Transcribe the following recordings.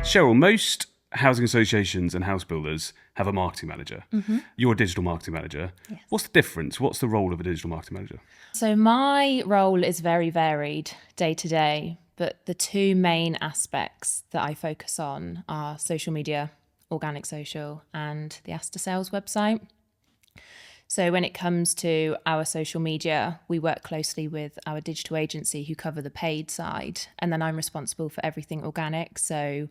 Cheryl, most housing associations and house builders have a marketing manager. Mm-hmm. You're a digital marketing manager. Yes. What's the difference? What's the role of a digital marketing manager? So my role is very varied day to day, but the two main aspects that I focus on are social media, organic social, and the Aster sales website. So when it comes to our social media, we work closely with our digital agency who cover the paid side, and then I'm responsible for everything organic. So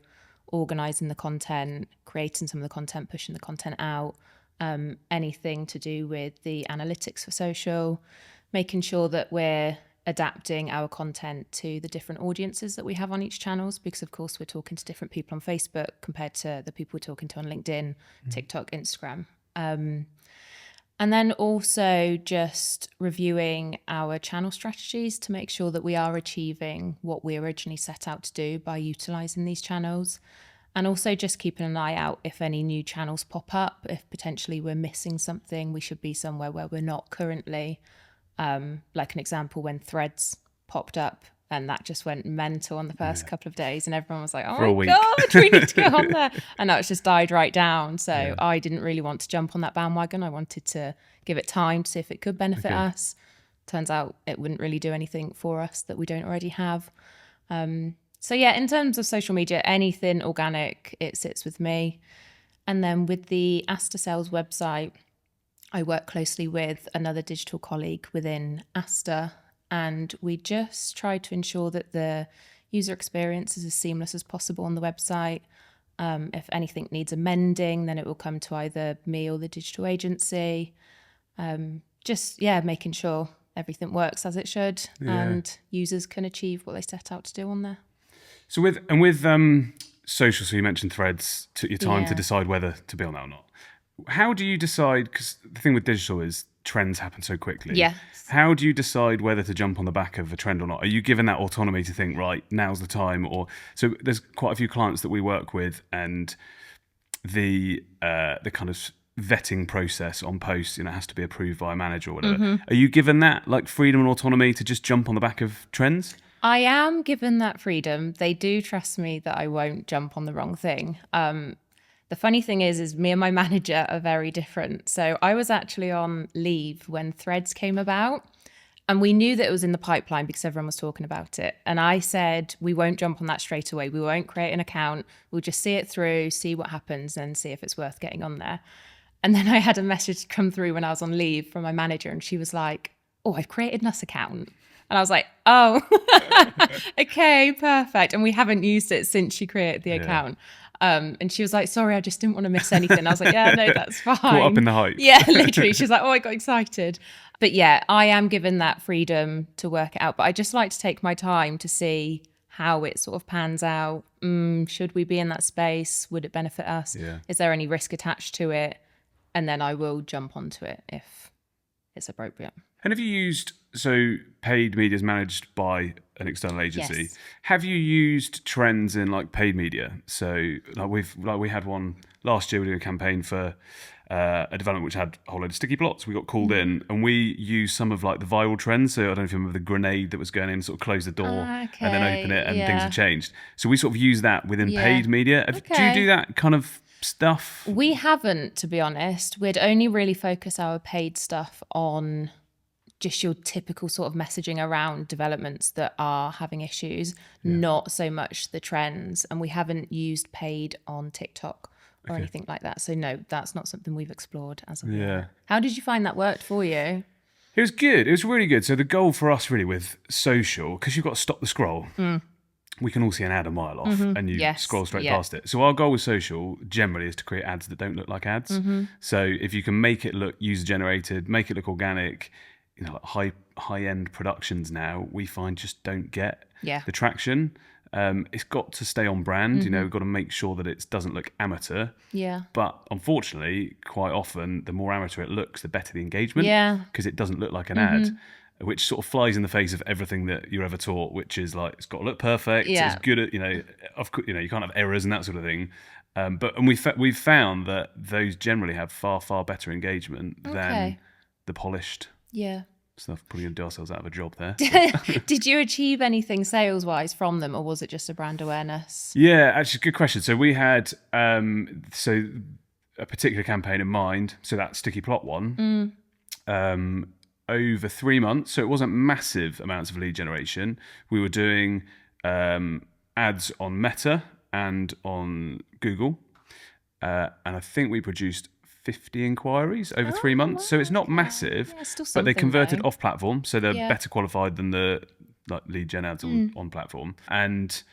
organising the content, creating some of the content, pushing the content out, anything to do with the analytics for social, making sure that we're adapting our content to the different audiences that we have on each channels, because of course we're talking to different people on Facebook compared to the people we're talking to on LinkedIn, TikTok, Instagram. And then also just reviewing our channel strategies to make sure that we are achieving what we originally set out to do by utilising these channels. And also just keeping an eye out if any new channels pop up, if potentially we're missing something, we should be somewhere where we're not currently. Like an example, when Threads popped up, and that just went mental on the first couple of days, and everyone was like, oh my God, we need to get on there. And now it's just died right down. So I didn't really want to jump on that bandwagon. I wanted to give it time to see if it could benefit us. Turns out it wouldn't really do anything for us that we don't already have. So yeah, in terms of social media, anything organic, it sits with me. And then with the Aster Sales website, I work closely with another digital colleague within Aster, and we just try to ensure that the user experience is as seamless as possible on the website. If anything needs amending, then it will come to either me or the digital agency. Making sure everything works as it should and users can achieve what they set out to do on there. So with social, so you mentioned Threads, took your time to decide whether to be on that or not. How do you decide, because the thing with digital is trends happen so quickly. Yes. How do you decide whether to jump on the back of a trend or not? Are you given that autonomy to think, right, now's the time? Or so there's quite a few clients that we work with, and the kind of vetting process on posts, has to be approved by a manager or whatever. Mm-hmm. Are you given that like freedom and autonomy to just jump on the back of trends? I am given that freedom. They do trust me that I won't jump on the wrong thing. The funny thing is me and my manager are very different. So I was actually on leave when Threads came about, and we knew that it was in the pipeline because everyone was talking about it. And I said, we won't jump on that straight away. We won't create an account. We'll just see it through, see what happens, and see if it's worth getting on there. And then I had a message come through when I was on leave from my manager, and she was like, oh, I've created an Us account. And I was like, oh, okay, perfect. And we haven't used it since she created the account. And she was like, sorry, I just didn't want to miss anything. I was like, yeah, no, that's fine. Caught up in the hype. Yeah, literally. She was like, oh, I got excited. But yeah, I am given that freedom to work it out. But I just like to take my time to see how it sort of pans out. Should we be in that space? Would it benefit us? Yeah. Is there any risk attached to it? And then I will jump onto it if it's appropriate. And have you used, so paid media is managed by an external agency. Yes. Have you used trends in like paid media? So we had one last year. We did a campaign for a development which had a whole load of sticky plots. We got called in, and we used some of like the viral trends. So I don't know if you remember the grenade that was going in, sort of close the door and then open it, and things have changed. So we sort of use that within paid media. Do you do that kind of stuff? We haven't, to be honest. We'd only really focus our paid stuff on just your typical sort of messaging around developments that are having issues, not so much the trends. And we haven't used paid on TikTok or anything like that. So no, that's not something we've explored as of yet. How did you find that worked for you? It was good. It was really good. So the goal for us really with social, because you've got to stop the scroll. We can all see an ad a mile off and you scroll straight past it. So our goal with social generally is to create ads that don't look like ads. So if you can make it look user generated, make it look organic, like high-end productions now, we find just don't get the traction. It's got to stay on brand. We've got to make sure that it doesn't look amateur. Yeah. But unfortunately, quite often, the more amateur it looks, the better the engagement. Yeah. Because it doesn't look like an ad, which sort of flies in the face of everything that you're ever taught, which is like, it's got to look perfect. Yeah. It's good at, you can't have errors and that sort of thing. We've found that those generally have far, far better engagement than the polished stuff. Probably going to do ourselves out of a job there. Did you achieve anything sales-wise from them, or was it just a brand awareness? Yeah, actually, good question. So we had a particular campaign in mind. So that Sticky Plot one, over 3 months. So it wasn't massive amounts of lead generation. We were doing ads on Meta and on Google. And I think we produced 50 inquiries over 3 months. So it's not massive, but they converted off platform. So they're better qualified than the lead gen ads on platform. And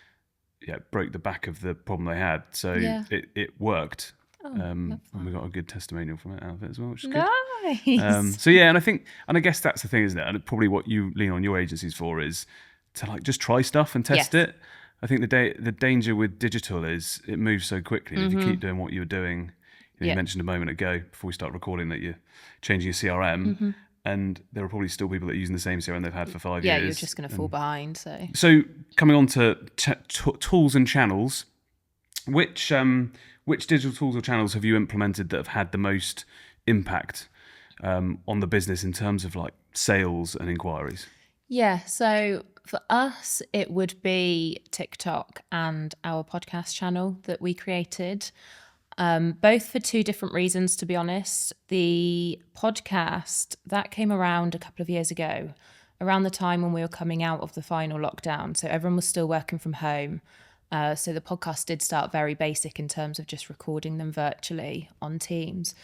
broke the back of the problem they had. So it worked. And we got a good testimonial from it out of it as well, which is good. Nice. And I guess that's the thing, isn't it? And probably what you lean on your agencies for is to just try stuff and test it. I think the danger with digital is it moves so quickly. And if you keep doing what you were doing, you mentioned a moment ago before we start recording that you're changing your CRM, and there are probably still people that are using the same CRM they've had for 5 years. Yeah, you're just going to fall behind. So coming on to tools and channels, which digital tools or channels have you implemented that have had the most impact on the business in terms of like sales and inquiries? Yeah, so for us, it would be TikTok and our podcast channel that we created. Both for two different reasons, to be honest. The podcast, that came around a couple of years ago, around the time when we were coming out of the final lockdown. So everyone was still working from home. So the podcast did start very basic in terms of just recording them virtually on Teams.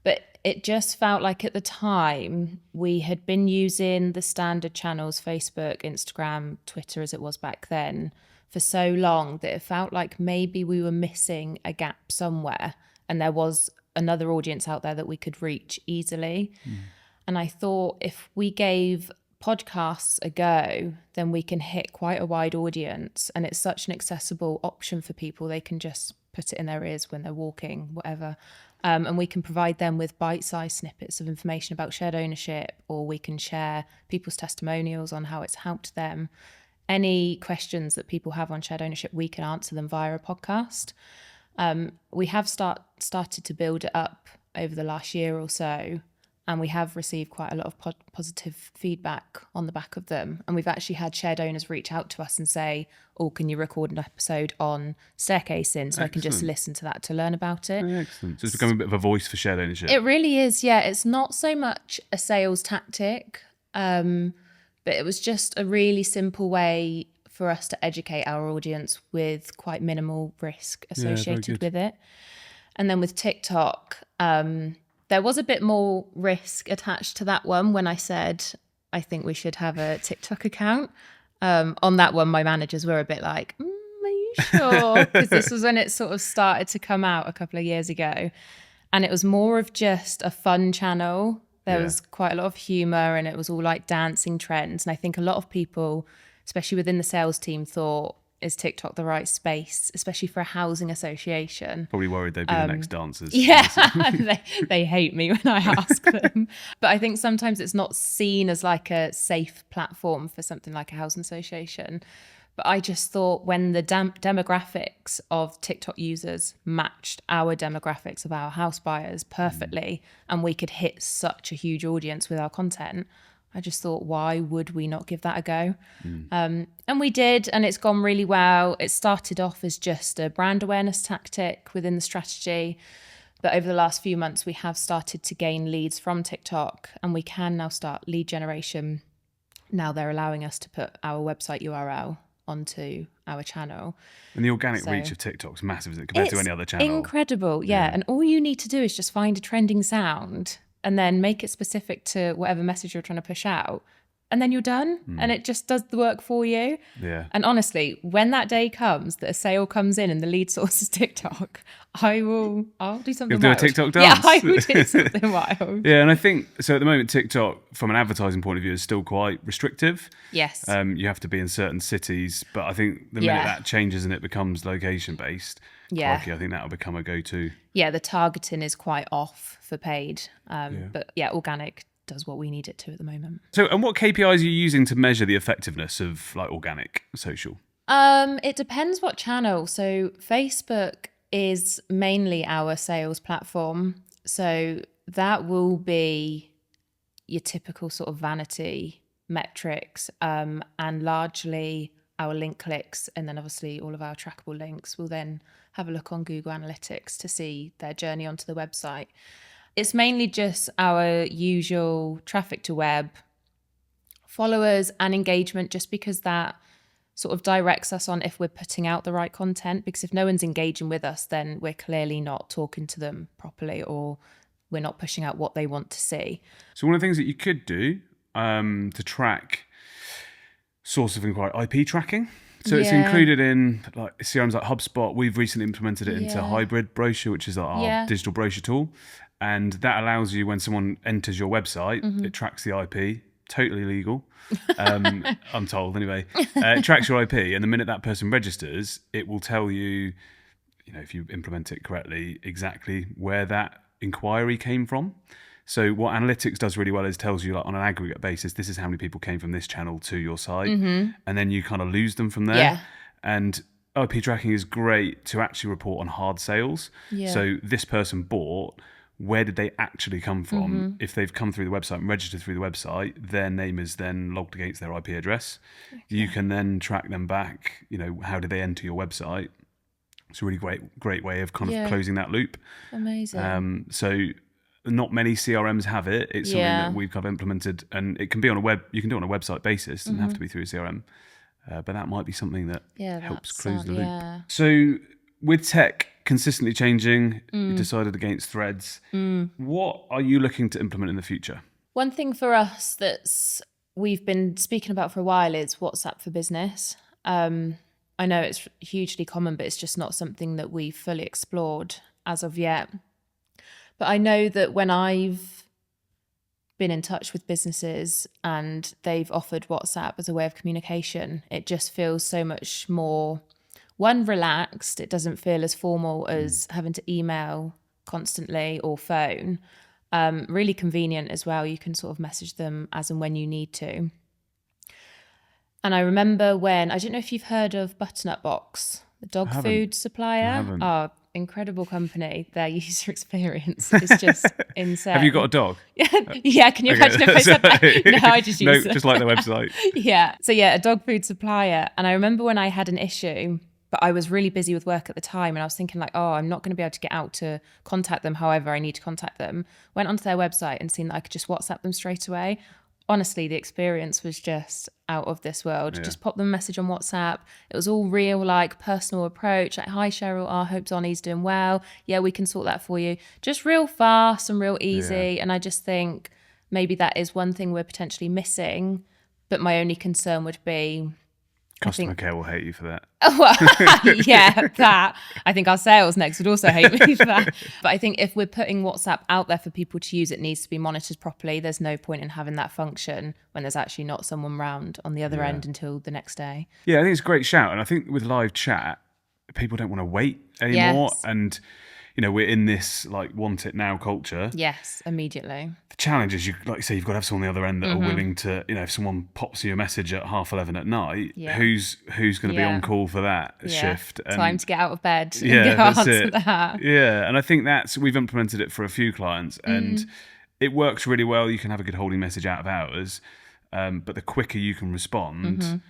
But it just felt like at the time we had been using the standard channels, Facebook, Instagram, Twitter as it was back then, for so long that it felt like maybe we were missing a gap somewhere and there was another audience out there that we could reach easily. And I thought if we gave podcasts a go, then we can hit quite a wide audience, and it's such an accessible option for people. They can just put it in their ears when they're walking, whatever. And we can provide them with bite-sized snippets of information about shared ownership, or we can share people's testimonials on how it's helped them. Any questions that people have on shared ownership, we can answer them via a podcast. We have started to build it up over the last year or so, and we have received quite a lot of positive feedback on the back of them. And we've actually had shared owners reach out to us and say, oh, can you record an episode on staircasing so I can just listen to that to learn about it? Excellent. So it's become a bit of a voice for shared ownership. It really is, yeah. It's not so much a sales tactic, but it was just a really simple way for us to educate our audience with quite minimal risk associated with it. And then with TikTok, there was a bit more risk attached to that one when I said, I think we should have a TikTok account. On that one, my managers were a bit like, are you sure? Because this was when it sort of started to come out a couple of years ago. And it was more of just a fun channel. There was quite a lot of humor, and it was all like dancing trends. And I think a lot of people, especially within the sales team, thought, is TikTok the right space, especially for a housing association? Probably worried they'd be the next dancers. Yeah, they hate me when I ask them. But I think sometimes it's not seen as like a safe platform for something like a housing association. But I just thought when the demographics of TikTok users matched our demographics of our house buyers perfectly, and we could hit such a huge audience with our content, I just thought, why would we not give that a go? And we did, and it's gone really well. It started off as just a brand awareness tactic within the strategy. But over the last few months, we have started to gain leads from TikTok, and we can now start lead generation. Now they're allowing us to put our website URL onto our channel. And the organic reach of TikTok's massive, isn't it, compared to any other channel? Incredible, yeah. And all you need to do is just find a trending sound and then make it specific to whatever message you're trying to push out. And then you're done, and it just does the work for you. Yeah. And honestly, when that day comes that a sale comes in and the lead source is TikTok, I'll do something wild. You'll do a TikTok dance. Yeah, I will do something wild. Yeah, and I think, so at the moment, TikTok, from an advertising point of view, is still quite restrictive. Yes. You have to be in certain cities, but I think the minute that changes and it becomes location-based, I think that'll become a go-to. Yeah, the targeting is quite off for paid. But yeah, organic does what we need it to at the moment. So, and what KPIs are you using to measure the effectiveness of like organic social? It depends what channel. So Facebook is mainly our sales platform. So that will be your typical sort of vanity metrics, and largely our link clicks, and then obviously all of our trackable links will then have a look on Google Analytics to see their journey onto the website. It's mainly just our usual traffic to web, followers and engagement, just because that sort of directs us on if we're putting out the right content, because if no one's engaging with us, then we're clearly not talking to them properly, or we're not pushing out what they want to see. So one of the things that you could do to track source of inquiry, IP tracking. So it's included in like CRMs like HubSpot. We've recently implemented it into Hybrid Brochure, which is our digital brochure tool. And that allows you, when someone enters your website, it tracks the IP, totally legal, I'm told anyway. It tracks your IP, and the minute that person registers, it will tell you, if you implement it correctly, exactly where that inquiry came from. So what analytics does really well is tells you, like, on an aggregate basis, this is how many people came from this channel to your site, and then you kind of lose them from there. Yeah. And IP tracking is great to actually report on hard sales. Yeah. So this person bought, where did they actually come from? If they've come through the website and registered through the website, their name is then logged against their IP address. Okay. You can then track them back, how did they enter your website? It's a really great way of kind of closing that loop. Amazing. So not many CRMs have it. It's something that we've kind of implemented, and it can be on you can do it on a website basis. It doesn't have to be through a CRM. But that might be something that helps close the loop. Yeah. So with tech consistently changing, you decided against Threads. What are you looking to implement in the future? One thing for us we've been speaking about for a while is WhatsApp for Business. I know it's hugely common, but it's just not something that we've fully explored as of yet. But I know that when I've been in touch with businesses and they've offered WhatsApp as a way of communication, it just feels so much more, relaxed. It doesn't feel as formal as having to email constantly or phone. Really convenient as well. You can sort of message them as and when you need to. And I remember I don't know if you've heard of Butternut Box, the dog food supplier. I haven't. Oh, incredible company. Their user experience is just insane. Have you got a dog? Yeah, can you imagine if I said that? No, I just use just like the website. Yeah. So a dog food supplier. And I remember when I had an issue, but I was really busy with work at the time, and I was thinking like, I'm not going to be able to get out to contact them. However, I need to contact them. Went onto their website and seen that I could just WhatsApp them straight away. Honestly, the experience was just out of this world. Yeah. Just pop them a message on WhatsApp. It was all real, like personal approach. Like, hi Cheryl, I hope Donnie's doing well. Yeah, we can sort that for you. Just real fast and real easy. Yeah. And I just think maybe that is one thing we're potentially missing. But my only concern would be, customer care will hate you for that. That. I think our sales next would also hate me for that. But I think if we're putting WhatsApp out there for people to use, it needs to be monitored properly. There's no point in having that function when there's actually not someone round on the other end until the next day. Yeah, I think it's a great shout. And I think with live chat, people don't want to wait anymore. Yes. And we're in this like want it now culture. Yes, immediately. The challenge is, you've got to have someone on the other end that are willing to, if someone pops you a message at 11:30 at night, who's going to be on call for that shift? And time to get out of bed and go answer that. Yeah, and I think we've implemented it for a few clients, and it works really well. You can have a good holding message out of hours, but the quicker you can respond,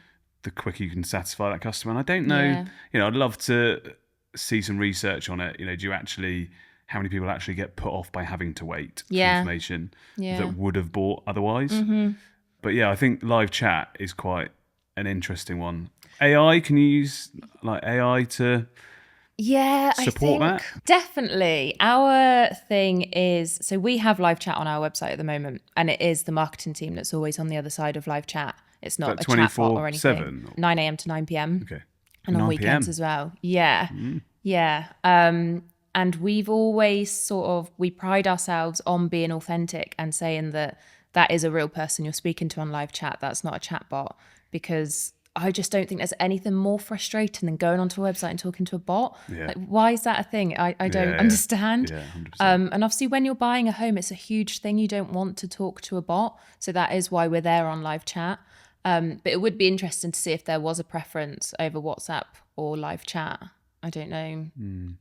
the quicker you can satisfy that customer. And I don't know, I'd love to see some research on it. How many people actually get put off by having to wait for information that would have bought otherwise. But I think live chat is quite an interesting one. AI, can you use like AI to support that? Definitely. Our thing is, so we have live chat on our website at the moment, and it is the marketing team that's always on the other side of live chat. It's not a chat bot or anything. 9 a.m. to 9 p.m. Okay. And on weekends as well. Yeah. Yeah. And we've always we pride ourselves on being authentic and saying that is a real person you're speaking to on live chat. That's not a chat bot, because I just don't think there's anything more frustrating than going onto a website and talking to a bot. Yeah. Like, why is that a thing? I don't understand. Yeah, 100%. And obviously when you're buying a home, it's a huge thing. You don't want to talk to a bot. So that is why we're there on live chat. But it would be interesting to see if there was a preference over WhatsApp or live chat. I don't know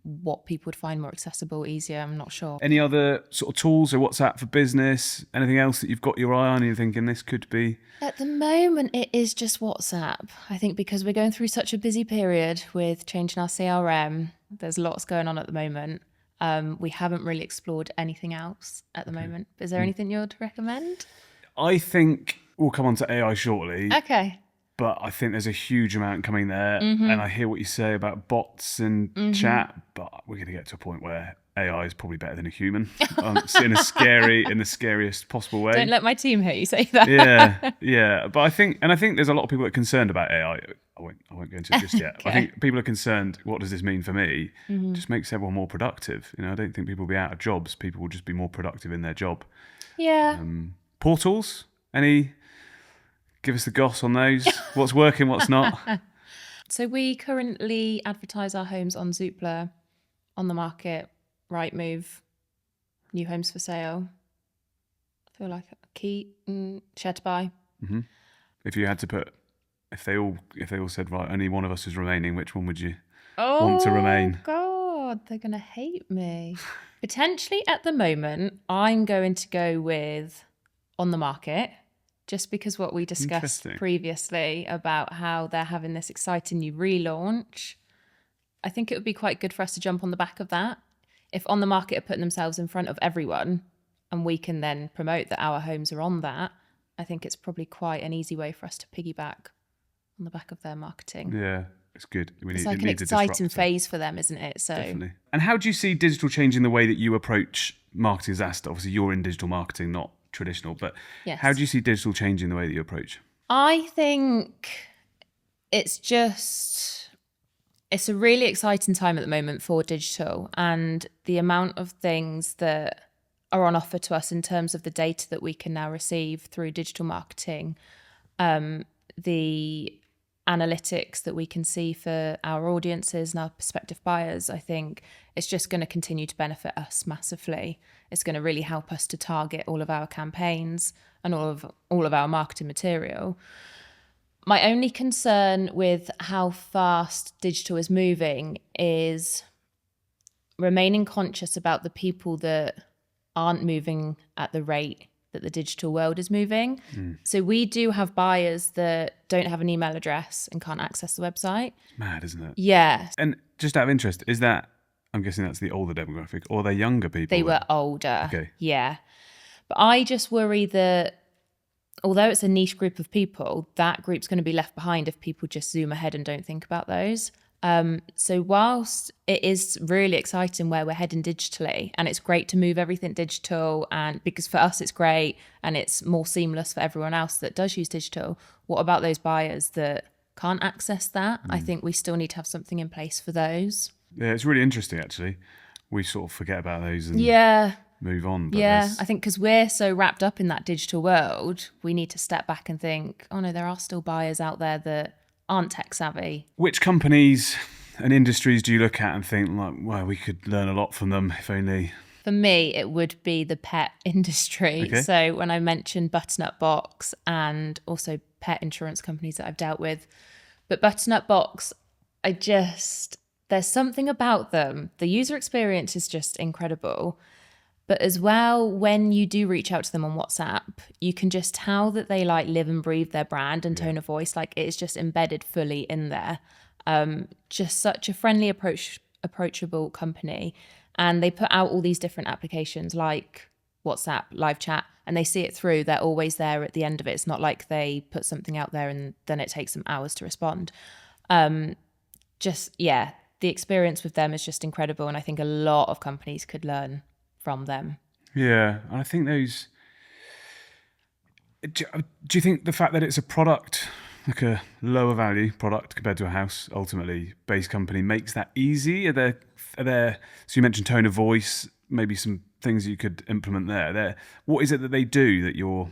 what people would find more accessible, easier. I'm not sure. Any other sort of tools? So WhatsApp for business? Anything else that you've got your eye on and you're thinking this could be? At the moment, it is just WhatsApp. I think because we're going through such a busy period with changing our CRM, there's lots going on at the moment. We haven't really explored anything else at the moment. Is there anything you'd recommend? I think we'll come on to AI shortly. Okay. But I think there's a huge amount coming there. And I hear what you say about bots and chat, but we're going to get to a point where AI is probably better than a human in the scariest possible way. Don't let my team hear you say that. Yeah. But I think there's a lot of people that are concerned about AI. I won't go into it just yet. Okay. I think people are concerned, what does this mean for me? Just makes everyone more productive. I don't think people will be out of jobs. People will just be more productive in their job. Yeah. Portals? Give us the goss on those. What's working, what's not? So we currently advertise our homes on Zoopla, On the Market, Rightmove, New Homes for Sale. I feel like a key, Share to Buy. If you had to put, if they all said, right, only one of us is remaining, which one would you want to remain? Oh God, they're gonna hate me. Potentially at the moment, I'm going to go with On the Market. Just because what we discussed previously about how they're having this exciting new relaunch, I think it would be quite good for us to jump on the back of that. If On the Market are putting themselves in front of everyone and we can then promote that our homes are on that, I think it's probably quite an easy way for us to piggyback on the back of their marketing. Yeah, it's good. It's like an exciting phase for them, isn't it? So definitely. And how do you see digital changing the way that you approach marketing as Aster? Obviously, you're in digital marketing, not traditional, but yes. How do you see digital changing the way that you approach? I think it's a really exciting time at the moment for digital, and the amount of things that are on offer to us in terms of the data that we can now receive through digital marketing, the analytics that we can see for our audiences and our prospective buyers, I think it's just going to continue to benefit us massively. It's going to really help us to target all of our campaigns and all of our marketing material. My only concern with how fast digital is moving is remaining conscious about the people that aren't moving at the rate that the digital world is moving. So we do have buyers that don't have an email address and can't access the website. It's mad, isn't it? Yeah. And just out of interest, is that, I'm guessing that's the older demographic, or are they younger people? They were older. Okay. Yeah. But I just worry that although it's a niche group of people, that group's going to be left behind if people just zoom ahead and don't think about those. So whilst it is really exciting where we're heading digitally, and it's great to move everything digital, and because for us it's great and it's more seamless for everyone else that does use digital, what about those buyers that can't access that? I think we still need to have something in place for those. Yeah, it's really interesting actually. We sort of forget about those and move on. But I think because we're so wrapped up in that digital world, we need to step back and think, oh no, there are still buyers out there that aren't tech savvy. Which companies and industries do you look at and think, like, well, we could learn a lot from them if only? For me, it would be the pet industry. Okay. So when I mentioned Button Up Box and also pet insurance companies that I've dealt with, but Button Up Box, there's something about them. The user experience is just incredible. But as well, when you do reach out to them on WhatsApp, you can just tell that they like live and breathe their brand and tone of voice. Like it's just embedded fully in there. Just such a friendly, approachable company. And they put out all these different applications like WhatsApp, live chat, and they see it through. They're always there at the end of it. It's not like they put something out there and then it takes them hours to respond. The experience with them is just incredible. And I think a lot of companies could learn from them. Yeah, and I think those. Do you think the fact that it's a product, like a lower value product compared to a house, ultimately based company, makes that easy? Are there? So you mentioned tone of voice, maybe some things you could implement there. What is it that they do that you're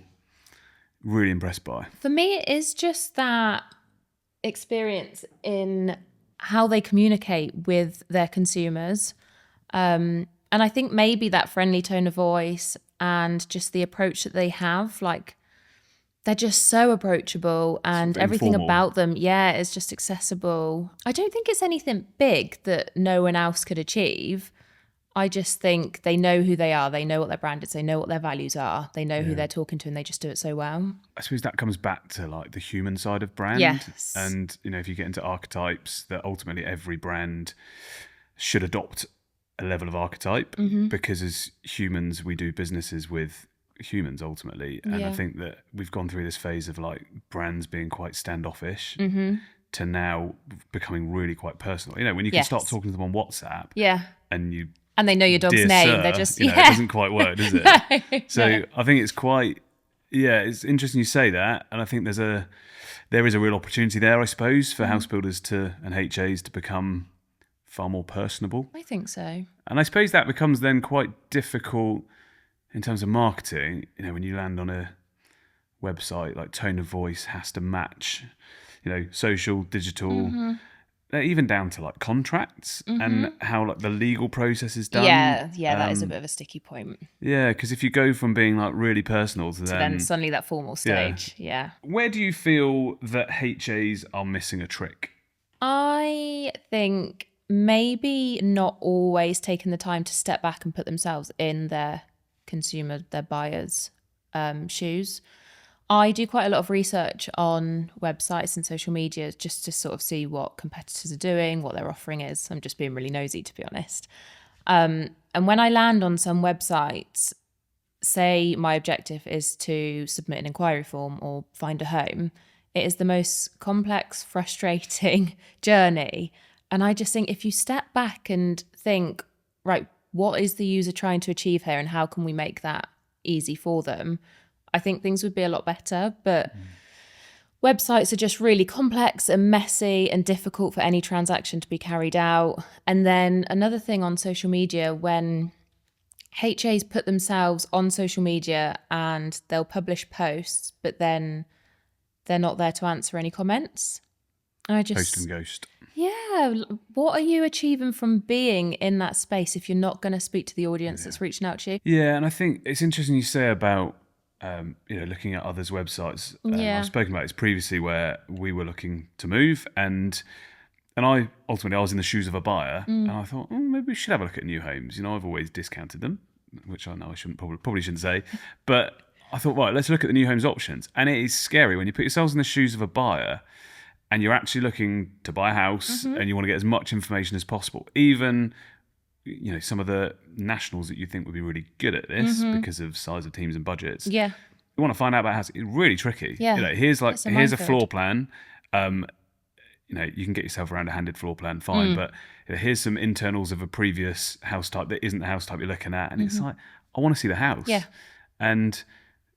really impressed by? For me, it is just that experience in how they communicate with their consumers. And I think maybe that friendly tone of voice and just the approach that they have, like They're just so approachable, and everything about them, is just accessible. I don't think it's anything big that no one else could achieve. I just think they know who they are. They know what their brand is. They know what their values are. They know who they're talking to, and they just do it so well. I suppose that comes back to like the human side of brand. Yes. And, if you get into archetypes, that ultimately every brand should adopt a level of archetype, because as humans, we do businesses with humans ultimately. And I think that we've gone through this phase of like brands being quite standoffish to now becoming really quite personal. When you can start talking to them on WhatsApp and they know your dog's Dear name. Sir, They're just, it doesn't quite work, does it? No, so I think it's quite, it's interesting you say that. And I think there is a real opportunity there, I suppose, for house builders and HAs to become far more personable. I think so. And I suppose that becomes then quite difficult in terms of marketing. When you land on a website, like tone of voice has to match, social, digital, even down to like contracts and how like the legal process is done. Yeah, that is a bit of a sticky point. Yeah, because if you go from being like really personal to then suddenly that formal stage, Where do you feel that HAs are missing a trick? I think maybe not always taking the time to step back and put themselves in their consumer, their buyers' shoes. I do quite a lot of research on websites and social media just to sort of see what competitors are doing, what their offering is. I'm just being really nosy, to be honest. And when I land on some websites, say my objective is to submit an inquiry form or find a home, it is the most complex, frustrating journey. And I just think if you step back and think, right, what is the user trying to achieve here and how can we make that easy for them? I think things would be a lot better, but websites are just really complex and messy and difficult for any transaction to be carried out. And then another thing on social media, when HAs put themselves on social media and they'll publish posts, but then they're not there to answer any comments. Post and ghost. Yeah, what are you achieving from being in that space if you're not going to speak to the audience that's reaching out to you? Yeah, and I think it's interesting you say about looking at others' websites. I've spoken about this previously where we were looking to move and I was in the shoes of a buyer and I thought, maybe we should have a look at new homes. I've always discounted them, which I know I probably shouldn't say, but I thought, right, let's look at the new homes options. And it is scary when you put yourselves in the shoes of a buyer and you're actually looking to buy a house and you want to get as much information as possible. Even some of the nationals that you think would be really good at this because of size of teams and budgets. Yeah. You want to find out about a house. It's really tricky. Yeah. Here's a floor plan. You can get yourself around a handed floor plan, fine. But here's some internals of a previous house type that isn't the house type you're looking at. And it's like, I want to see the house. Yeah. And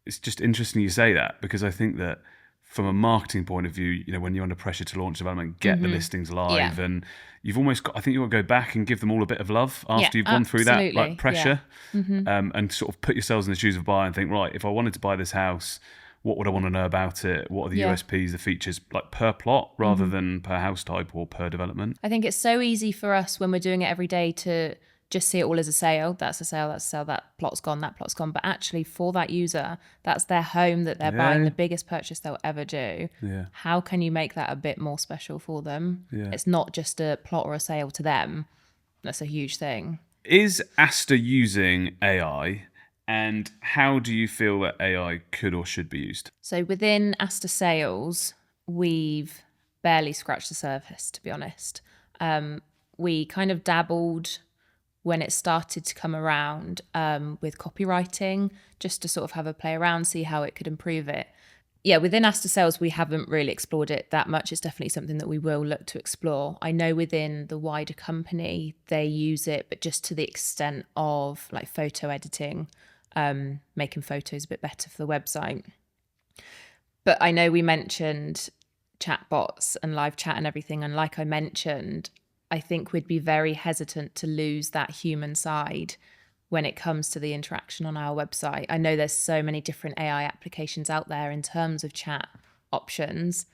it's just interesting you say that because I think that from a marketing point of view, when you're under pressure to launch development, get the listings live, and you've almost got. I think you've got to go back and give them all a bit of love after you've gone through that like pressure, and sort of put yourselves in the shoes of a buyer and think, right, if I wanted to buy this house, what would I want to know about it? What are the USPs, the features, like per plot rather than per house type or per development? I think it's so easy for us when we're doing it every day to just see it all as a sale. That's a sale, that's a sale, that plot's gone, that plot's gone. But actually for that user, that's their home that they're buying, the biggest purchase they'll ever do. Yeah. How can you make that a bit more special for them? Yeah. It's not just a plot or a sale to them. That's a huge thing. Is Aster using AI? And how do you feel that AI could or should be used? So within Aster Sales, we've barely scratched the surface, to be honest. We kind of dabbled when it started to come around with copywriting, just to sort of have a play around, see how it could improve it. Yeah, within Aster Sales, we haven't really explored it that much. It's definitely something that we will look to explore. I know within the wider company, they use it, but just to the extent of like photo editing, making photos a bit better for the website. But I know we mentioned chatbots and live chat and everything. And like I mentioned, I think we'd be very hesitant to lose that human side when it comes to the interaction on our website. I know there's so many different AI applications out there in terms of chat options,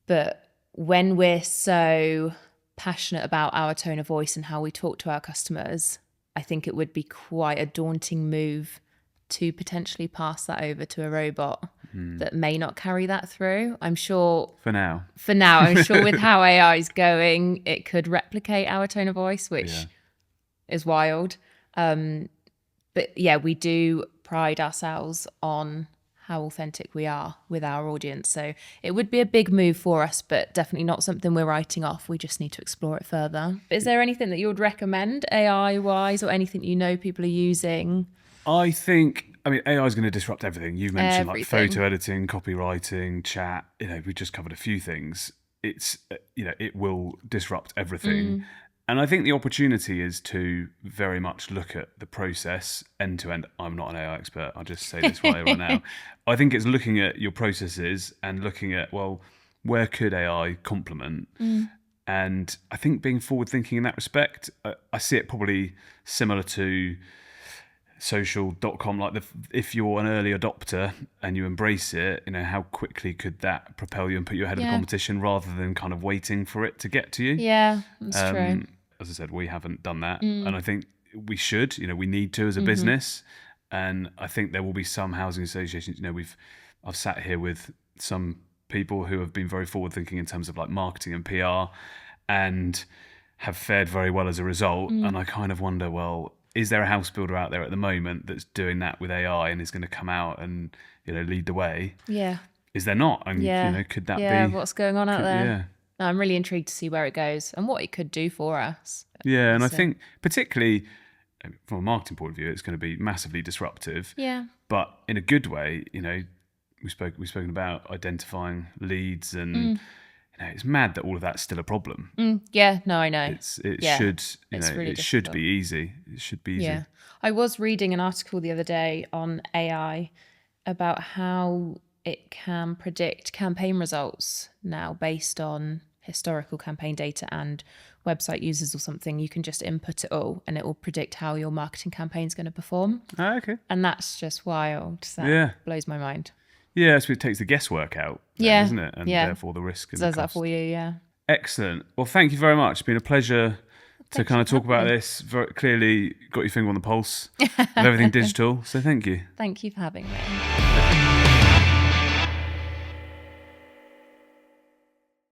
but when we're so passionate about our tone of voice and how we talk to our customers, I think it would be quite a daunting move to potentially pass that over to a robot. that may not carry that through. I'm sure for now, I'm sure with how AI is going, it could replicate our tone of voice, which is wild. But yeah, we do pride ourselves on how authentic we are with our audience. So it would be a big move for us, but definitely not something we're writing off. We just need to explore it further. Is there anything that you would recommend AI-wise, or anything you know people are using? I mean, AI is going to disrupt everything. You've mentioned like photo editing, copywriting, chat. We just covered a few things. It's, it will disrupt everything. And I think the opportunity is to very much look at the process end to end. I'm not an AI expert. I'll just say this right now. I think it's looking at your processes and looking at, well, where could AI complement? And I think being forward thinking in that respect, I see it probably similar to social.com. Like if you're an early adopter and you embrace it, how quickly could that propel you and put you ahead of the competition rather than kind of waiting for it to get to you? Yeah, that's true. As I said, we haven't done that. And I think we should, we need to as a business. And I think there will be some housing associations, I've sat here with some people who have been very forward thinking in terms of like marketing and PR and have fared very well as a result. And I kind of wonder, well, is there a house builder out there at the moment that's doing that with AI and is going to come out and, lead the way? Yeah. Is there not? And, could that be? Yeah, what's going on out there? Yeah. No, I'm really intrigued to see where it goes and what it could do for us. Yeah, and I think particularly from a marketing point of view, it's going to be massively disruptive. Yeah. But in a good way, we've spoken about identifying leads and it's mad that all of that's still a problem. Yeah, no, I know. It should be easy. It should be easy. Yeah. I was reading an article the other day on AI about how it can predict campaign results now based on historical campaign data and website users or something. You can just input it all and it will predict how your marketing campaign is going to perform. Oh, okay. And that's just wild. That blows my mind. Yeah, so it takes the guesswork out, doesn't it? And therefore the risk. Does that for you, yeah. Excellent. Well, thank you very much. It's been a pleasure to kind of talk about this. Very clearly got your finger on the pulse of everything digital. So thank you. Thank you for having me.